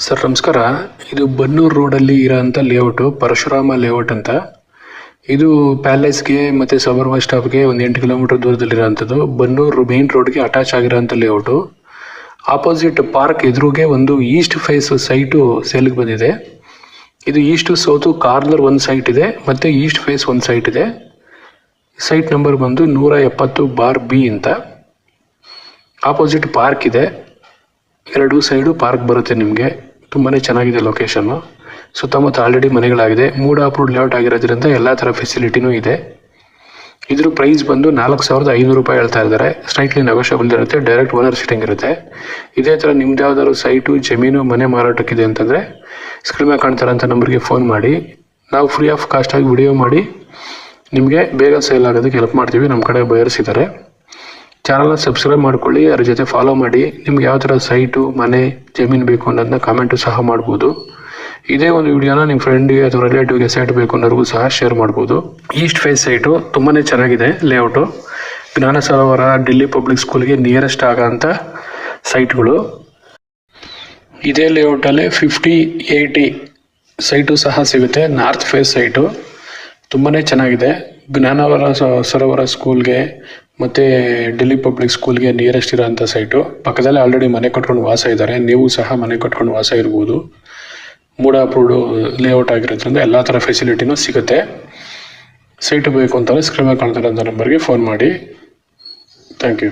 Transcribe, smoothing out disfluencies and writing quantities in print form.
Sir ನಮಸ್ಕಾರ. ಇದು ಬನ್ನೂರು ರೋಡಲ್ಲಿ ಇರೋಂಥ ಲೇಔಟು ಪರಶುರಾಮ ಲೇಔಟ್ ಅಂತ. ಇದು ಪ್ಯಾಲೇಸ್ಗೆ ಮತ್ತು ಸಬರ್ಬನ್ ಸ್ಟಾಪ್ಗೆ ಒಂದು 8 ಕಿಲೋಮೀಟರ್ ದೂರದಲ್ಲಿರೋಂಥದ್ದು. ಬನ್ನೂರು ಮೇನ್ ರೋಡ್ಗೆ ಅಟ್ಯಾಚ್ ಆಗಿರೋಂಥ ಲೇಔಟು. ಆಪೋಸಿಟ್ ಪಾರ್ಕ್ ಎದುರುಗೆ ಒಂದು ಈಸ್ಟ್ ಫೇಸ್ ಸೈಟು ಸೇಲ್ಗೆ ಬಂದಿದೆ. ಇದು ಈಸ್ಟ್ ಸೌತು ಕಾರ್ನರ್ ಒಂದು ಸೈಟ್ ಇದೆ ಮತ್ತು ಈಸ್ಟ್ ಫೇಸ್ ಒಂದು ಸೈಟ್ ಇದೆ. ಸೈಟ್ ನಂಬರ್ ಬಂದು 170/B ಅಂತ. ಆಪೋಸಿಟ್ ಪಾರ್ಕ್ ಇದೆ, ಎರಡು ಸೈಡು ಪಾರ್ಕ್ ಬರುತ್ತೆ ನಿಮಗೆ. ತುಂಬಾ ಚೆನ್ನಾಗಿದೆ ಲೊಕೇಶನ್ನು. ಸುತ್ತಮುತ್ತ ಆಲ್ರೆಡಿ ಮನೆಗಳಾಗಿದೆ. 3 ಅಪ್ರೂವ್ಡ್ ಲೇಔಟ್ ಆಗಿರೋದ್ರಿಂದ ಎಲ್ಲ ಥರ ಫೆಸಿಲಿಟಿನೂ ಇದೆ. ಇದ್ರ ಪ್ರೈಸ್ ಬಂದು 4,500 ರೂಪಾಯಿ ಹೇಳ್ತಾ ಇದ್ದಾರೆ. ಸ್ಲೈಟ್ಲಿ ನೆಗೋಷಿಯಬಲ್ ಇರುತ್ತೆ. ಡೈರೆಕ್ಟ್ ಓನರ್ ಸಿಟ್ಟಿಂಗ್ ಇರುತ್ತೆ. ಇದೇ ಥರ ನಿಮ್ದು ಯಾವ್ದಾದ್ರು ಸೈಟು, ಜಮೀನು, ಮನೆ ಮಾರಾಟಕ್ಕಿದೆ ಅಂತಂದರೆ ಸ್ಕ್ರೀನ್ ಮೇಲೆ ಕಾಣ್ತಾರಂಥ ನಂಬರ್ಗೆ ಫೋನ್ ಮಾಡಿ. ನಾವು ಫ್ರೀ ಆಫ್ ಕಾಸ್ಟಾಗಿ ವಿಡಿಯೋ ಮಾಡಿ ನಿಮಗೆ ಬೇಗ ಸೇಲ್ ಆಗೋದಕ್ಕೆ ಹೆಲ್ಪ್ ಮಾಡ್ತೀವಿ. ನಮ್ಮ ಕಡೆ ಬಯರ್ಸ್ ಇದ್ದಾರೆ. ಚಾನಲ್ನ ಸಬ್ಸ್ಕ್ರೈಬ್ ಮಾಡ್ಕೊಳ್ಳಿ, ಅದ್ರ ಜೊತೆ ಫಾಲೋ ಮಾಡಿ. ನಿಮ್ಗೆ ಯಾವ ಥರ ಸೈಟು, ಮನೆ, ಜಮೀನು ಬೇಕು ಅನ್ನೋದನ್ನ ಕಾಮೆಂಟು ಸಹ ಮಾಡ್ಬೋದು. ಇದೇ ಒಂದು ವಿಡಿಯೋನ ನಿಮ್ಮ ಫ್ರೆಂಡಿಗೆ ಅಥವಾ ರಿಲೇಟಿವ್ಗೆ ಸೈಟ್ ಬೇಕು ಅನ್ನೋರಿಗೂ ಸಹ ಶೇರ್ ಮಾಡ್ಬೋದು. ಈಸ್ಟ್ ಫೇಸ್ ಸೈಟು ತುಂಬಾ ಚೆನ್ನಾಗಿದೆ ಲೇಔಟು. ಜ್ಞಾನ ಸರೋವರ, ಡೆಲ್ಲಿ ಪಬ್ಲಿಕ್ ಸ್ಕೂಲ್ಗೆ ನಿಯರೆಸ್ಟ್ ಆಗೋಂಥ ಸೈಟ್ಗಳು. ಇದೇ ಲೇಔಟಲ್ಲಿ 50-80 ಸೈಟು ಸಹ ಸಿಗುತ್ತೆ. ನಾರ್ತ್ ಫೇಸ್ ಸೈಟು ತುಂಬಾ ಚೆನ್ನಾಗಿದೆ. ಜ್ಞಾನವರ ಸರೋವರ ಸ್ಕೂಲ್ಗೆ ಮತ್ತು ಡೆಲ್ಲಿ ಪಬ್ಲಿಕ್ ಸ್ಕೂಲ್ಗೆ ನಿಯರೆಸ್ಟ್ ಇರೋಂಥ ಸೈಟು. ಪಕ್ಕದಲ್ಲೇ ಆಲ್ರೆಡಿ ಮನೆ ಕಟ್ಕೊಂಡು ವಾಸ ಇದ್ದಾರೆ. ನೀವು ಸಹ ಮನೆ ಕಟ್ಕೊಂಡು ವಾಸ ಇರ್ಬೋದು. 3 ಅಪ್ರೂವ್ಡು ಲೇಔಟ್ ಆಗಿರೋದ್ರಿಂದ ಎಲ್ಲ ಥರ ಫೆಸಿಲಿಟಿನೂ ಸಿಗುತ್ತೆ. ಸೈಟು ಬೇಕು ಅಂತಂದರೆ ಸ್ಕ್ರೀನ್ ಮೇಲೆ ಕಾಣ್ತಿರೋಂಥ ನಂಬರ್ಗೆ ಫೋನ್ ಮಾಡಿ. Thank you.